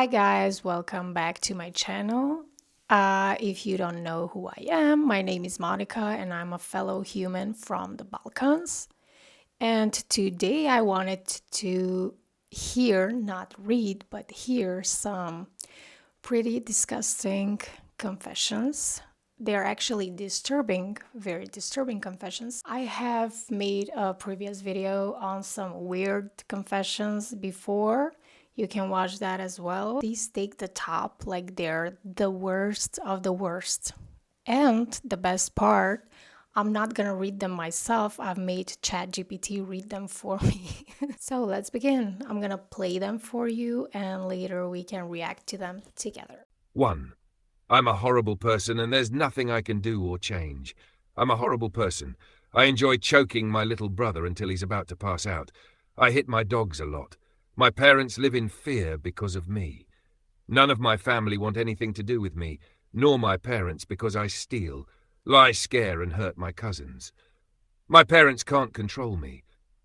Hi guys, welcome back to my channel. If you don't know who I am, my name is Monica and I'm a fellow human from the Balkans. And today I wanted to hear, not read, but hear some pretty disgusting confessions. They're actually disturbing, very disturbing confessions. I have made a previous video on some weird confessions before. You can watch that as well. These take the top, like they're the worst of the worst. And the best part, I'm not gonna read them myself. I've made ChatGPT read them for me. So let's begin. I'm gonna play them for you and later we can react to them together. 1. I'm a horrible person and there's nothing I can do or change. I'm a horrible person. I enjoy choking my little brother until he's about to pass out. I hit my dogs a lot. My parents live in fear because of me. None of my family want anything to do with me, nor my parents, because I steal, lie, scare and hurt my cousins. My parents can't control me.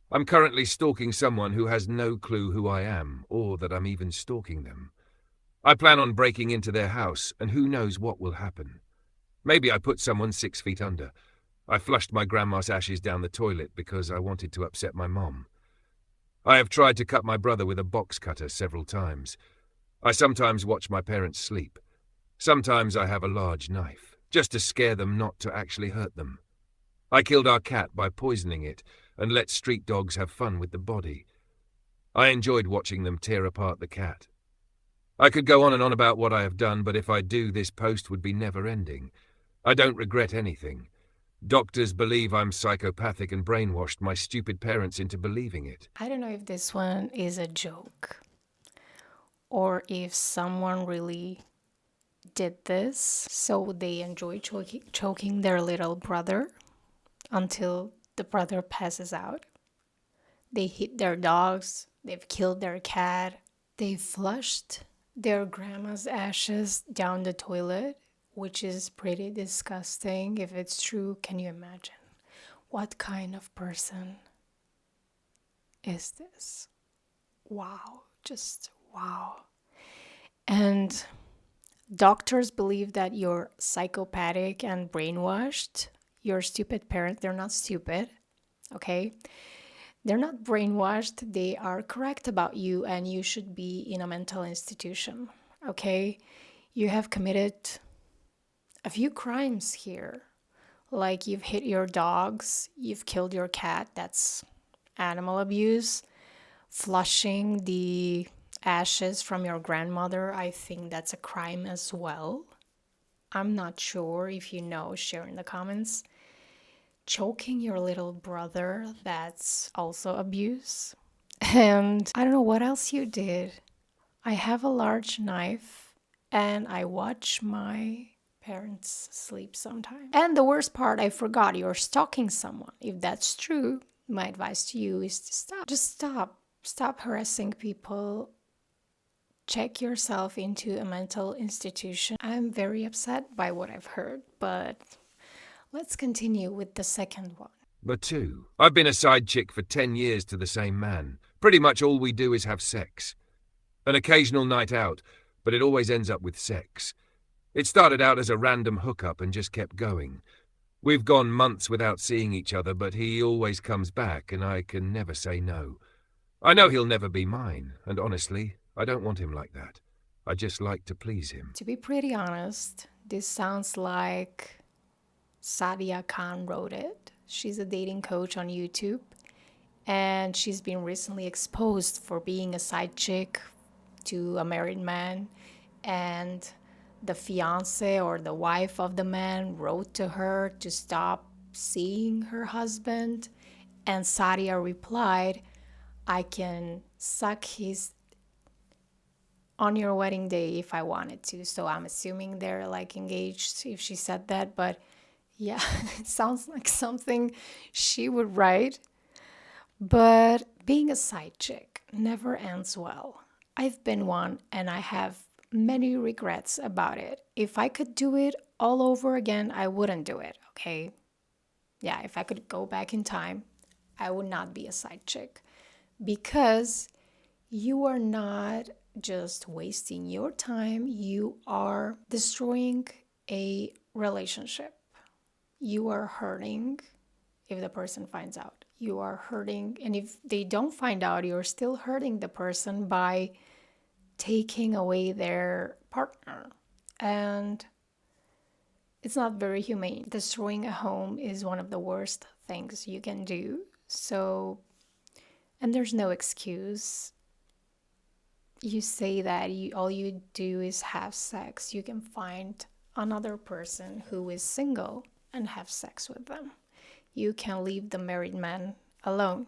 I'm currently stalking someone who has no clue who I am, or that I'm even stalking them. I plan on breaking into their house, and who knows what will happen. Maybe I put someone 6 feet under. I flushed my grandma's ashes down the toilet because I wanted to upset my mom. I have tried to cut my brother with a box cutter several times. I sometimes watch my parents sleep. Sometimes I have a large knife, just to scare them, not to actually hurt them. I killed our cat by poisoning it and let street dogs have fun with the body. I enjoyed watching them tear apart the cat. I could go on and on about what I have done, but if I do, this post would be never-ending. I don't regret anything. Doctors believe I'm psychopathic and brainwashed my stupid parents into believing it. I don't know if this one is a joke or if someone really did this so they enjoy choking their little brother until the brother passes out. They hit their dogs, they've killed their cat, they flushed their grandma's ashes down the toilet, which is pretty disgusting. If it's true, can you imagine? What kind of person is this? Wow, just wow. And doctors believe that you're psychopathic and brainwashed. Your stupid parents, they're not stupid, okay? They're not brainwashed. They are correct about you, and you should be in a mental institution, okay? You have committed a few crimes here. Like you've hit your dogs, you've killed your cat, that's animal abuse. Flushing the ashes from your grandmother, I think that's a crime as well. I'm not sure. If you know, share in the comments. Choking your little brother, that's also abuse. And I don't know what else you did. I have a large knife and I watch my parents sleep sometimes. And the worst part, I forgot, you're stalking someone. If that's true, my advice to you is to stop. Just stop. Stop harassing people. Check yourself into a mental institution. I'm very upset by what I've heard, but let's continue with the second one. But 2. I've been a side chick for 10 years to the same man. Pretty much all we do is have sex. An occasional night out, but it always ends up with sex. It started out as a random hookup and just kept going. We've gone months without seeing each other, but he always comes back and I can never say no. I know he'll never be mine, and honestly, I don't want him like that. I just like to please him. To be pretty honest, this sounds like Sadia Khan wrote it. She's a dating coach on YouTube, and she's been recently exposed for being a side chick to a married man, and the fiance or the wife of the man wrote to her to stop seeing her husband, and Sadia replied, I can suck his on your wedding day if I wanted to. So I'm assuming they're like engaged if she said that, but yeah, it sounds like something she would write. But being a side chick never ends well. I've been one and I have many regrets about it. If I could do it all over again, I wouldn't do it, okay? Yeah, if I could go back in time, I would not be a side chick because you are not just wasting your time. You are destroying a relationship. You are hurting if the person finds out. You are hurting, and if they don't find out, you're still hurting the person by taking away their partner. And it's not very humane. Destroying a home is one of the worst things you can do. So, and there's no excuse. You say that all you do is have sex. You can find another person who is single and have sex with them. You can leave the married man alone.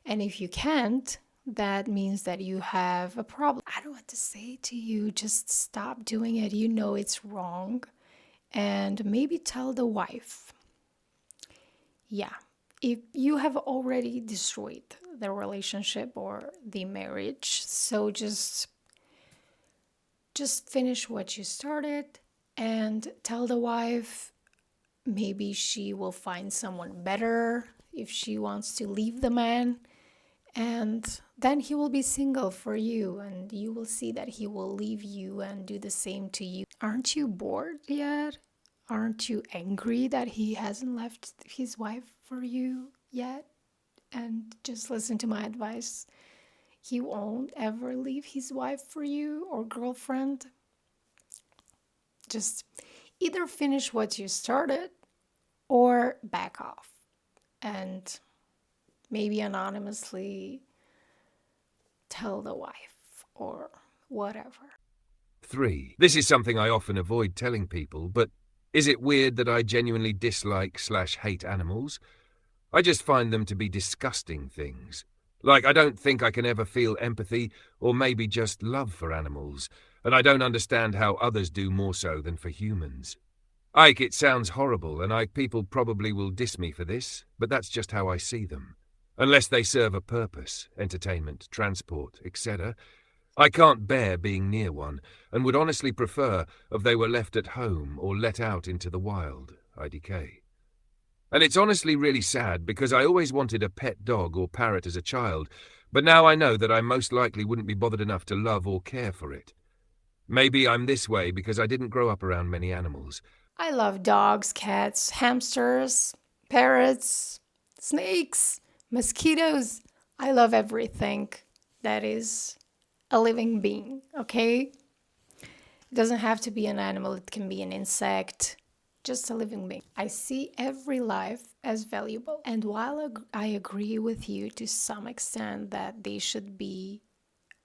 And if you can't, that means that you have a problem. I don't want to say to you, just stop doing it. You know it's wrong. And maybe tell the wife. Yeah, if you have already destroyed the relationship or the marriage, so just finish what you started and tell the wife. Maybe she will find someone better if she wants to leave the man, and then he will be single for you, and you will see that he will leave you and do the same to you. Aren't you bored yet? Aren't you angry that he hasn't left his wife for you yet? And just listen to my advice. He won't ever leave his wife for you or girlfriend. Just either finish what you started or back off and maybe anonymously tell the wife or whatever. 3. This is something I often avoid telling people, but is it weird that I genuinely dislike/hate animals? I just find them to be disgusting things. Like, I don't think I can ever feel empathy or maybe just love for animals, and I don't understand how others do more so than for humans. Ike, it sounds horrible, and people probably will diss me for this, but that's just how I see them. Unless they serve a purpose, entertainment, transport, etc., I can't bear being near one, and would honestly prefer if they were left at home or let out into the wild, IDK. And it's honestly really sad because I always wanted a pet dog or parrot as a child, but now I know that I most likely wouldn't be bothered enough to love or care for it. Maybe I'm this way because I didn't grow up around many animals. I love dogs, cats, hamsters, parrots, snakes, mosquitoes. I love everything that is a living being, okay? It doesn't have to be an animal, it can be an insect, just a living being. I see every life as valuable. And while I agree with you to some extent that they should be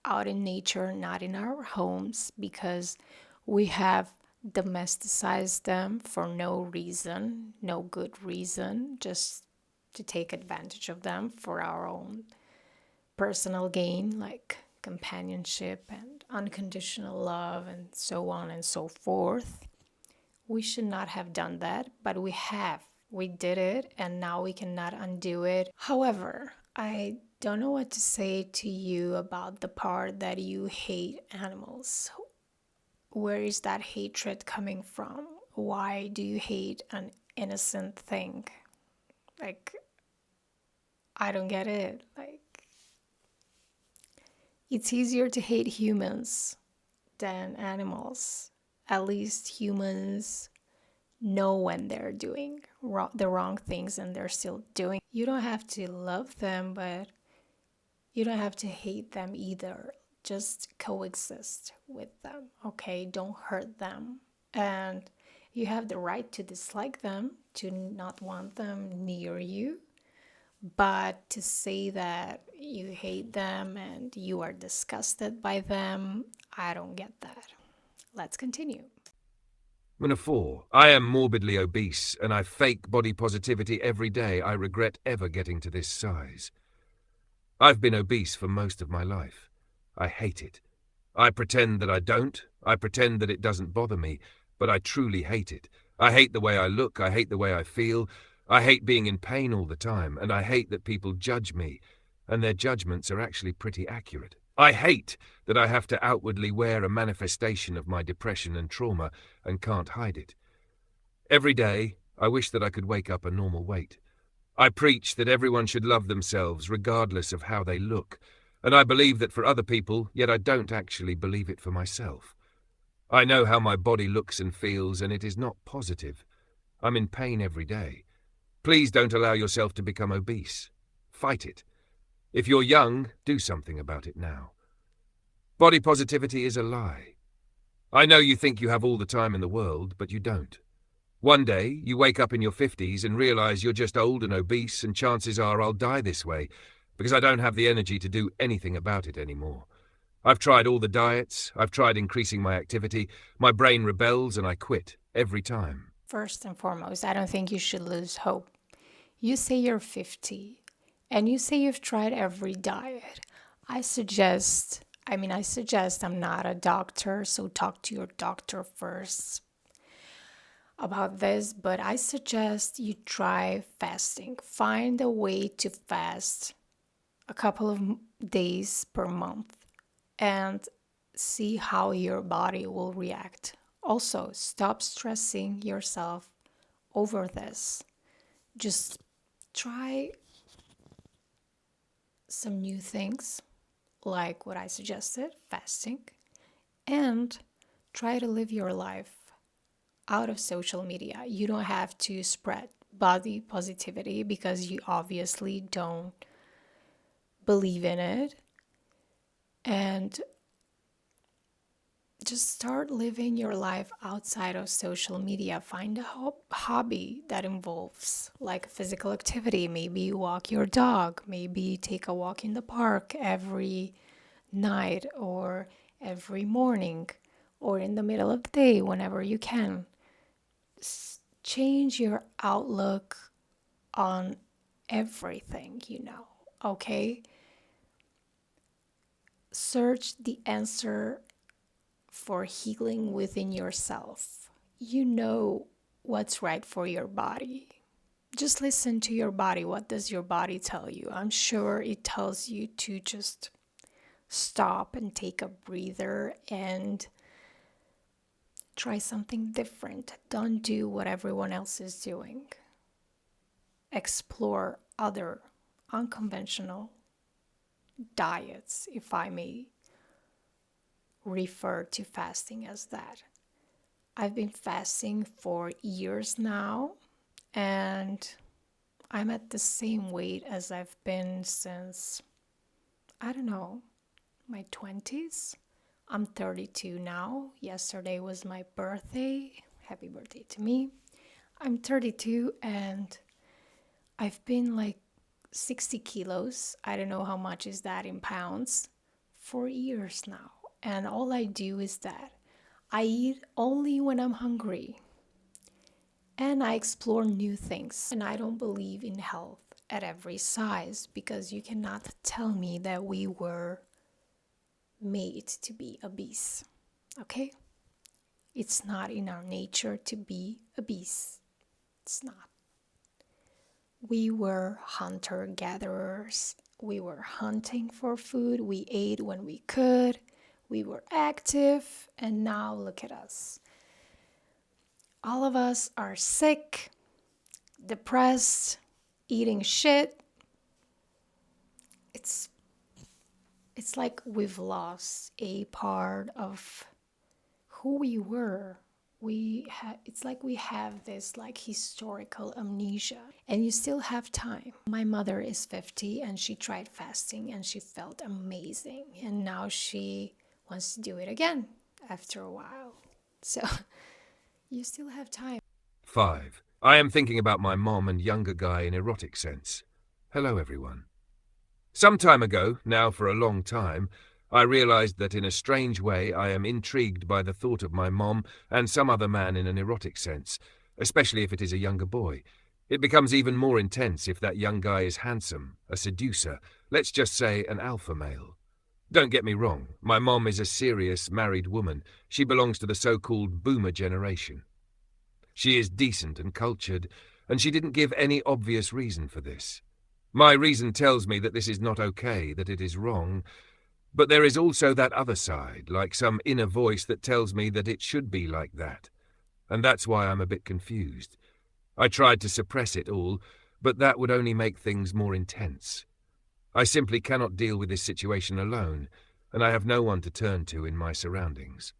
out in nature, not in our homes, because we have domesticized them for no reason, no good reason, just to take advantage of them for our own personal gain, like companionship and unconditional love and so on and so forth. We should not have done that, but we have. We did it, and now we cannot undo it. However, I don't know what to say to you about the part that you hate animals. Where is that hatred coming from? Why do you hate an innocent thing? Like, I don't get it. Like, it's easier to hate humans than animals. At least humans know when they're doing the wrong things and they're still doing. You don't have to love them, but you don't have to hate them either. Just coexist with them, okay? Don't hurt them. And you have the right to dislike them, to not want them near you. But to say that you hate them and you are disgusted by them, I don't get that. Let's continue. Number 4. I am morbidly obese, and I fake body positivity every day. I regret ever getting to this size. I've been obese for most of my life. I hate it. I pretend that I don't. I pretend that it doesn't bother me, but I truly hate it. I hate the way I look. I hate the way I feel. I hate being in pain all the time, and I hate that people judge me, and their judgments are actually pretty accurate. I hate that I have to outwardly wear a manifestation of my depression and trauma and can't hide it. Every day, I wish that I could wake up a normal weight. I preach that everyone should love themselves regardless of how they look. And I believe that for other people, yet I don't actually believe it for myself. I know how my body looks and feels, and it is not positive. I'm in pain every day. Please don't allow yourself to become obese. Fight it. If you're young, do something about it now. Body positivity is a lie. I know you think you have all the time in the world, but you don't. One day, you wake up in your 50s and realize you're just old and obese, and chances are I'll die this way, because I don't have the energy to do anything about it anymore. I've tried all the diets, I've tried increasing my activity, my brain rebels and I quit, every time. First and foremost, I don't think you should lose hope. You say you're 50 and you say you've tried every diet. I suggest, I'm not a doctor, so talk to your doctor first about this, but I suggest you try fasting. Find a way to fast a couple of days per month and see how your body will react. Also, stop stressing yourself over this. Just try some new things, like what I suggested, fasting, and try to live your life out of social media. You don't have to spread body positivity because you obviously don't believe in it. And just start living your life outside of social media. Find a hobby that involves like physical activity. Maybe walk your dog, maybe take a walk in the park every night or every morning or in the middle of the day whenever you can. Change your outlook on everything, okay? Search the answer for healing within yourself. You know what's right for your body. Just listen to your body. What does your body tell you? I'm sure it tells you to just stop and take a breather and try something different. Don't do what everyone else is doing. Explore other unconventional diets, if I may refer to fasting as that. I've been fasting for years now, and I'm at the same weight as I've been since, I don't know, my 20s. I'm 32 now. Yesterday was my birthday. Happy birthday to me. I'm 32 and I've been like 60 kilos. I don't know how much is that in pounds for years now. And all I do is that I eat only when I'm hungry. And I explore new things. And I don't believe in health at every size because you cannot tell me that we were made to be obese. Okay? It's not in our nature to be obese. It's not. We were hunter-gatherers. We were hunting for food. We ate when we could. We were active. And now look at us. All of us are sick, depressed, eating shit. It's like we've lost a part of who we were. It's like we have this like historical amnesia, and you still have time. My mother is 50 and she tried fasting and she felt amazing, and now she wants to do it again after a while. So you still have time. 5. I am thinking about my mom and younger guy in erotic sense. Hello, everyone. Some time ago, now for a long time, I realized that in a strange way I am intrigued by the thought of my mom and some other man in an erotic sense, especially if it is a younger boy. It becomes even more intense if that young guy is handsome, a seducer, let's just say an alpha male. Don't get me wrong, my mom is a serious married woman. She belongs to the so-called boomer generation. She is decent and cultured, and she didn't give any obvious reason for this. My reason tells me that this is not okay, that it is wrong, but there is also that other side, like some inner voice that tells me that it should be like that. And that's why I'm a bit confused. I tried to suppress it all, but that would only make things more intense. I simply cannot deal with this situation alone, and I have no one to turn to in my surroundings.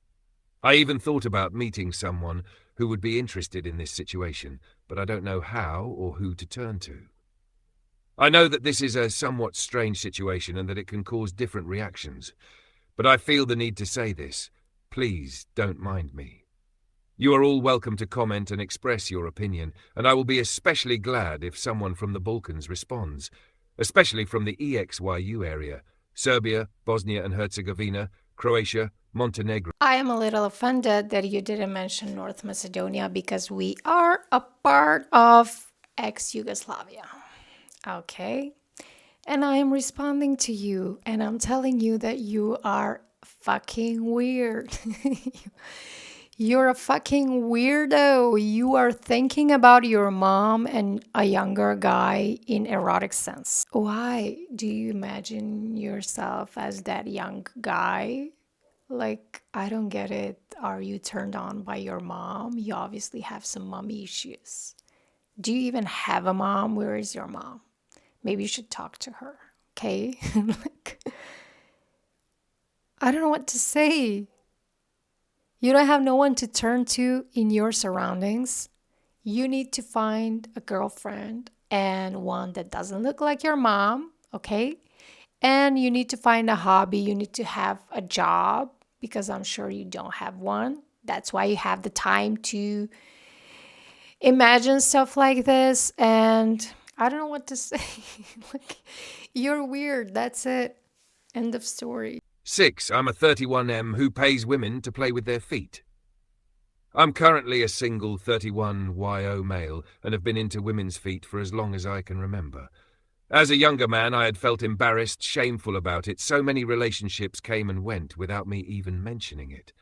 I even thought about meeting someone who would be interested in this situation, but I don't know how or who to turn to. I know that this is a somewhat strange situation and that it can cause different reactions, but I feel the need to say this. Please don't mind me. You are all welcome to comment and express your opinion, and I will be especially glad if someone from the Balkans responds, especially from the EXYU area, Serbia, Bosnia and Herzegovina, Croatia, Montenegro. I am a little offended that you didn't mention North Macedonia because we are a part of ex-Yugoslavia. Okay? And I am responding to you and I'm telling you that you are fucking weird. You're a fucking weirdo. You are thinking about your mom and a younger guy in erotic sense. Why do you imagine yourself as that young guy? Like, I don't get it. Are you turned on by your mom? You obviously have some mommy issues. Do you even have a mom? Where is your mom? Maybe you should talk to her, okay? Like, I don't know what to say. You don't have no one to turn to in your surroundings. You need to find a girlfriend and one that doesn't look like your mom, okay? And you need to find a hobby. You need to have a job because I'm sure you don't have one. That's why you have the time to imagine stuff like this. And I don't know what to say. Like, you're weird. That's it. End of story. 6. I'm a 31M who pays women to play with their feet. I'm currently a single 31YO male and have been into women's feet for as long as I can remember. As a younger man, I had felt embarrassed, shameful about it. So many relationships came and went without me even mentioning it.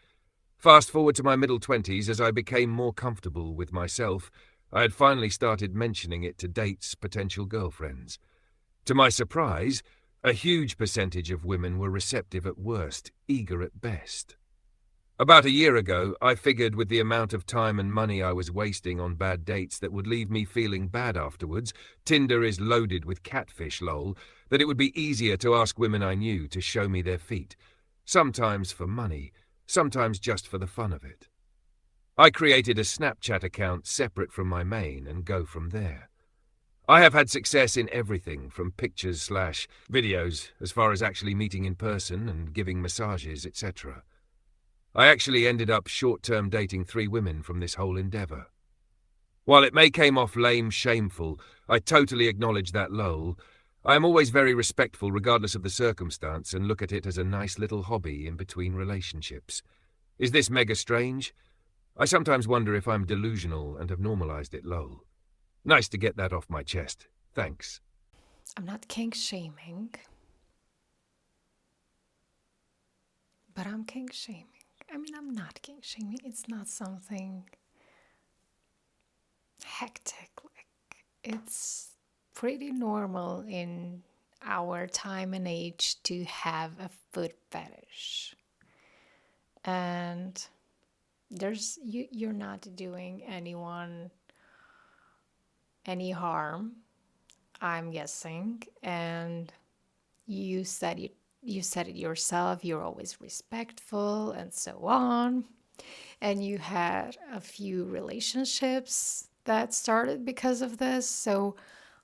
Fast forward to my middle 20s, as I became more comfortable with myself, I had finally started mentioning it to dates, potential girlfriends. To my surprise, a huge percentage of women were receptive at worst, eager at best. About a year ago, I figured with the amount of time and money I was wasting on bad dates that would leave me feeling bad afterwards, Tinder is loaded with catfish lol, that it would be easier to ask women I knew to show me their feet, sometimes for money, sometimes just for the fun of it. I created a Snapchat account separate from my main and go from there. I have had success in everything from pictures/videos as far as actually meeting in person and giving massages, etc. I actually ended up short-term dating 3 women from this whole endeavor. While it may came off lame, shameful, I totally acknowledge that lol. I am always very respectful regardless of the circumstance and look at it as a nice little hobby in between relationships. Is this mega strange? I sometimes wonder if I'm delusional and have normalized it lol. Nice to get that off my chest. Thanks. I'm not kink shaming, but I'm kink shaming. I mean, I'm not kink shaming. It's not something hectic. Like, it's pretty normal in our time and age to have a foot fetish. And you're not doing anyone any harm, I'm guessing. And you said it yourself, you're always respectful and so on. And you had a few relationships that started because of this. So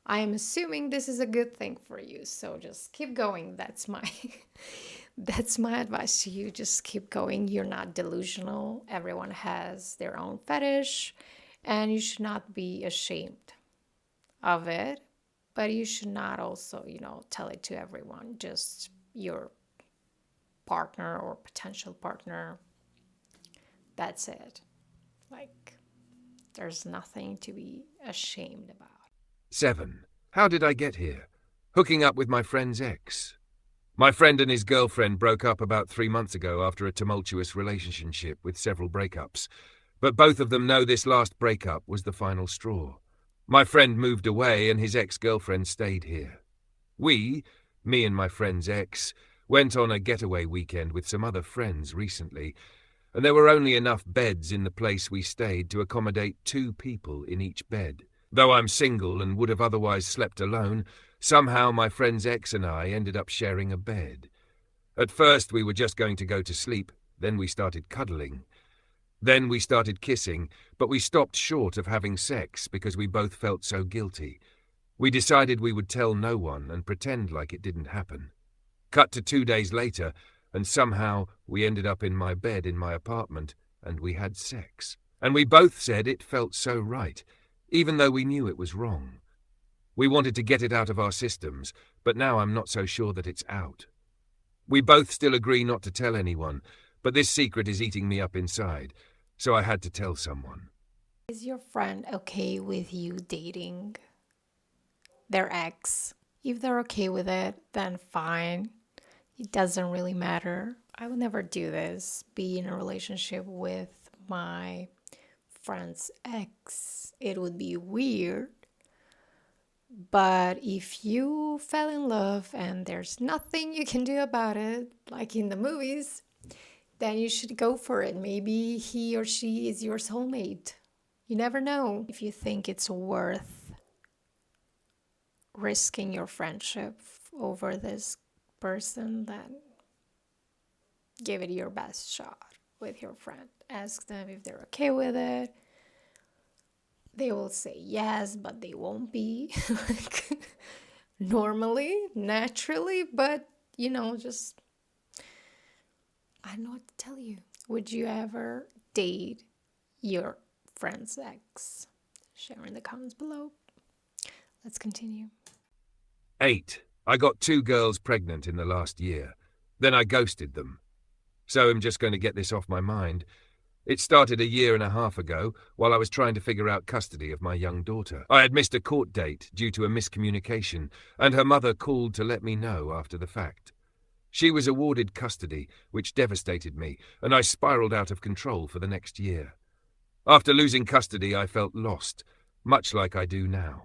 I am assuming this is a good thing for you. So just keep going. That's my that's my advice to you. Just keep going. You're not delusional. Everyone has their own fetish and you should not be ashamed of it. But you should not also, tell it to everyone. Just your partner or potential partner. That's it. Like, there's nothing to be ashamed about. 7. How did I get here? Hooking up with my friend's ex. My friend and his girlfriend broke up about 3 months ago after a tumultuous relationship with several breakups. But both of them know this last breakup was the final straw. My friend moved away and his ex-girlfriend stayed here. We, me and my friend's ex, went on a getaway weekend with some other friends recently, and there were only enough beds in the place we stayed to accommodate 2 people in each bed. Though I'm single and would have otherwise slept alone, Somehow my friend's ex and I ended up sharing a bed. At first we were just going to go to sleep, then we started cuddling. Then we started kissing, but we stopped short of having sex because we both felt so guilty. We decided we would tell no one and pretend like it didn't happen. Cut to 2 days later, and somehow we ended up in my bed in my apartment, and we had sex. And we both said it felt so right, even though we knew it was wrong. We wanted to get it out of our systems, but now I'm not so sure that it's out. We both still agree not to tell anyone, but this secret is eating me up inside, so I had to tell someone. Is your friend okay with you dating their ex? If they're okay with it, then fine. It doesn't really matter. I would never do this, be in a relationship with my friend's ex. It would be weird. But if you fell in love and there's nothing you can do about it, like in the movies, then you should go for it. Maybe he or she is your soulmate. You never know. If you think it's worth risking your friendship over this person, then give it your best shot with your friend. Ask them if they're okay with it. They will say yes, but they won't be like normally, naturally, but just I don't know what to tell you. Would you ever date your friend's ex? Share in the comments below. Let's continue. 8. I got 2 girls pregnant in the last year. Then I ghosted them. So I'm just going to get this off my mind. It started 1.5 years ago while I was trying to figure out custody of my young daughter. I had missed a court date due to a miscommunication, and her mother called to let me know after the fact. She was awarded custody, which devastated me, and I spiraled out of control for the next year. After losing custody, I felt lost, much like I do now.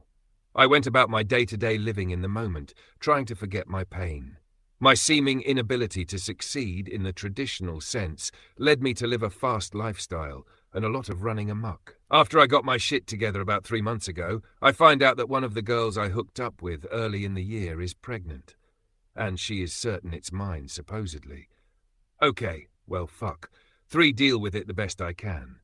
I went about my day-to-day living in the moment, trying to forget my pain. My seeming inability to succeed in the traditional sense led me to live a fast lifestyle and a lot of running amok. After I got my shit together about 3 months ago, I find out that one of the girls I hooked up with early in the year is pregnant. And she is certain it's mine, supposedly. Okay, well fuck. 3, deal with it the best I can.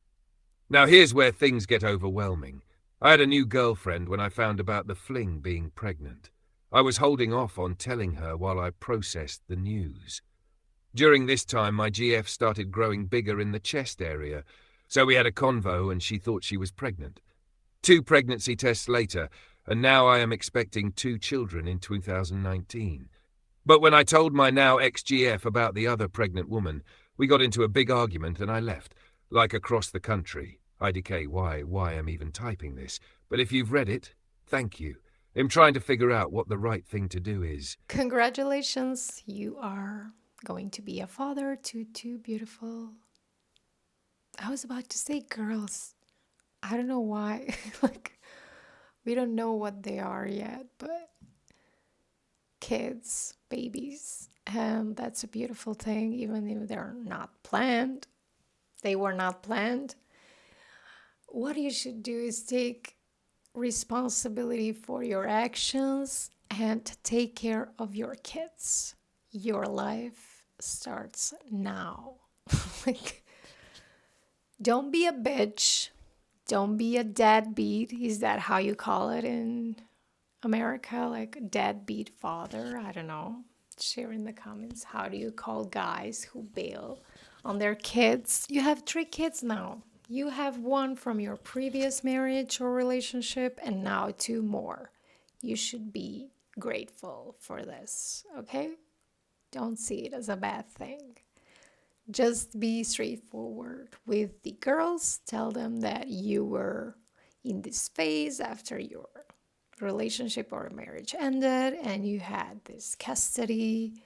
Now here's where things get overwhelming. I had a new girlfriend when I found about the fling being pregnant. I was holding off on telling her while I processed the news. During this time, my GF started growing bigger in the chest area, so we had a convo and she thought she was pregnant. 2 pregnancy tests later, and now I am expecting 2 children in 2019. But when I told my now ex-GF about the other pregnant woman, we got into a big argument and I left, like across the country. IDK, why I'm even typing this, but if you've read it, thank you. I'm trying to figure out what the right thing to do is. Congratulations, you are going to be a father to 2 beautiful... I was about to say girls. I don't know why. We don't know what they are yet, but kids, babies, and that's a beautiful thing, even if they're not planned. They were not planned. What you should do is take responsibility for your actions and take care of your kids. Your life starts now. Don't be a bitch. Don't be a deadbeat. Is that how you call it in America? Like deadbeat father? I don't know. Share in the comments. How do you call guys who bail on their kids? You have 3 kids now. You have 1 from your previous marriage or relationship and now 2 more. You should be grateful for this, okay? Don't see it as a bad thing. Just be straightforward with the girls. Tell them that you were in this phase after your relationship or marriage ended and you had this custody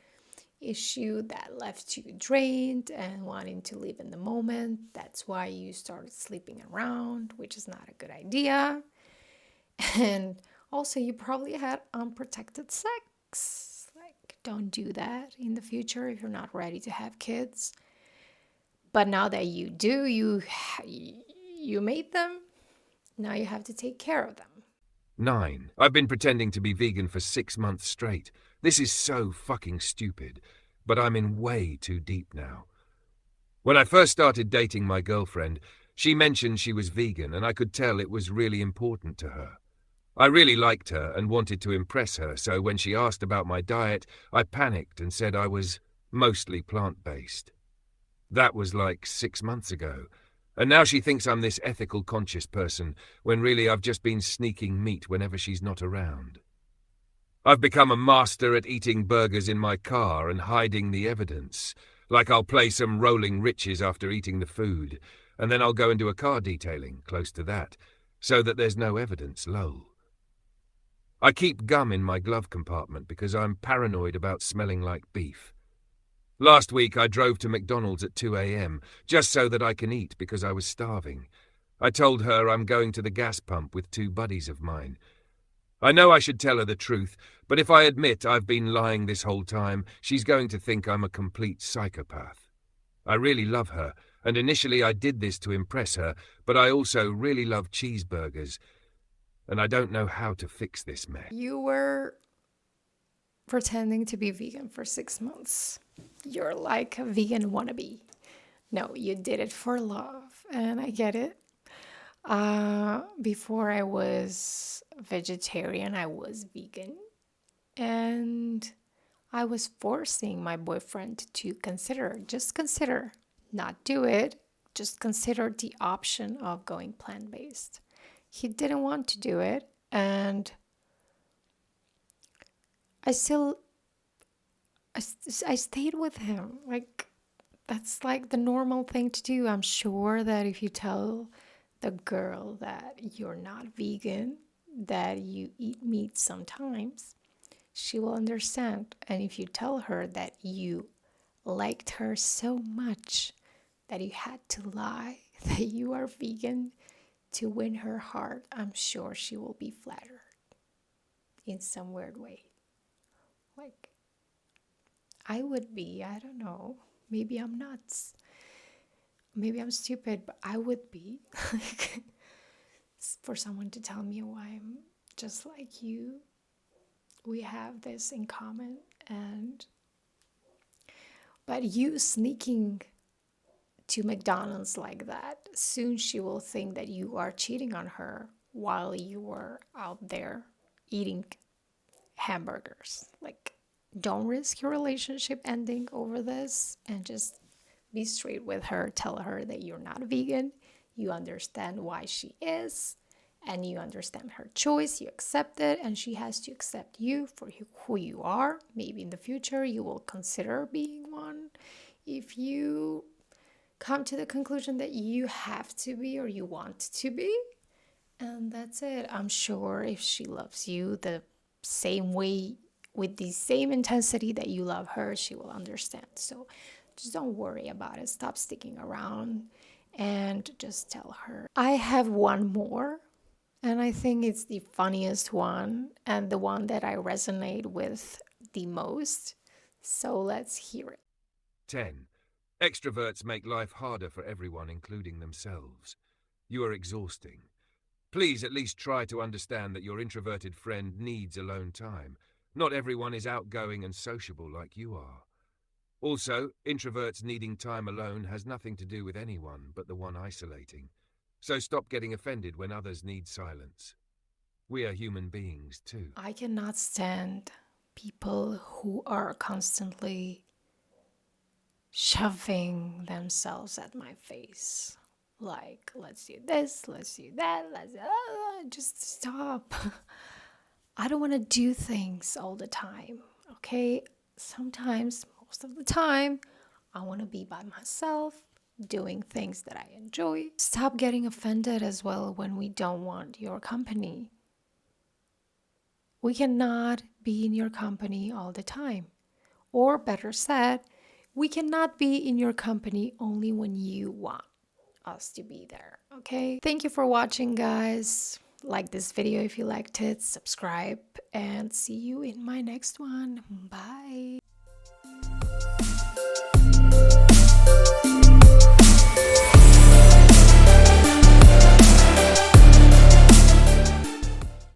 issue that left you drained and wanting to live in the moment. That's why you started sleeping around, which is not a good idea. And also you probably had unprotected sex. Like, don't do that in the future if you're not ready to have kids. But now that you do, you made them. Now you have to take care of them. 9. I've been pretending to be vegan for 6 months straight. This is so fucking stupid, but I'm in way too deep now. When I first started dating my girlfriend, she mentioned she was vegan, and I could tell it was really important to her. I really liked her and wanted to impress her, so when she asked about my diet, I panicked and said I was mostly plant-based. That was like 6 months ago, and now she thinks I'm this ethical conscious person, when really I've just been sneaking meat whenever she's not around. I've become a master at eating burgers in my car and hiding the evidence. Like I'll play some Rolling Riches after eating the food, and then I'll go and do a car detailing, close to that, so that there's no evidence, lol. I keep gum in my glove compartment because I'm paranoid about smelling like beef. Last week I drove to McDonald's at 2 a.m. just so that I can eat because I was starving. I told her I'm going to the gas pump with 2 buddies of mine. I know I should tell her the truth, but if I admit I've been lying this whole time, she's going to think I'm a complete psychopath. I really love her, and initially I did this to impress her, but I also really love cheeseburgers, and I don't know how to fix this mess. You were pretending to be vegan for 6 months. You're like a vegan wannabe. No, you did it for love, and I get it. Before I was vegetarian, I was vegan, and I was forcing my boyfriend to just consider, not do it, just consider the option of going plant-based. He didn't want to do it, and I stayed with him. Like, that's like the normal thing to do. I'm sure that if you tell the girl that you're not vegan, that you eat meat sometimes, she will understand. And if you tell her that you liked her so much that you had to lie that you are vegan to win her heart, I'm sure she will be flattered in some weird way. Like, I would be, I don't know, maybe I'm nuts. Maybe I'm stupid, but I would be. For someone to tell me why I'm just like you, we have this in common. But you sneaking to McDonald's like that, soon she will think that you are cheating on her while you were out there eating hamburgers. Like, don't risk your relationship ending over this, and just be straight with her. Tell her that you're not vegan. You understand why she is, and you understand her choice. You accept it, and she has to accept you for who you are. Maybe in the future you will consider being one if you come to the conclusion that you have to be or you want to be. And that's it. I'm sure if she loves you the same way, with the same intensity that you love her, she will understand. So just don't worry about it. Stop sticking around and just tell her. I have one more, and I think it's the funniest one and the one that I resonate with the most. So let's hear it. 10. Extroverts make life harder for everyone, including themselves. You are exhausting. Please at least try to understand that your introverted friend needs alone time. Not everyone is outgoing and sociable like you are. Also, introverts needing time alone has nothing to do with anyone but the one isolating. So stop getting offended when others need silence. We are human beings too. I cannot stand people who are constantly shoving themselves at my face. Like, let's do this, let's do that, just stop. I don't want to do things all the time, okay? Sometimes, most of the time, I want to be by myself, doing things that I enjoy. Stop getting offended as well when we don't want your company. We cannot be in your company all the time. Or better said, we cannot be in your company only when you want us to be there, okay? Thank you for watching, guys. Like this video if you liked it, subscribe, and see you in my next one. Bye.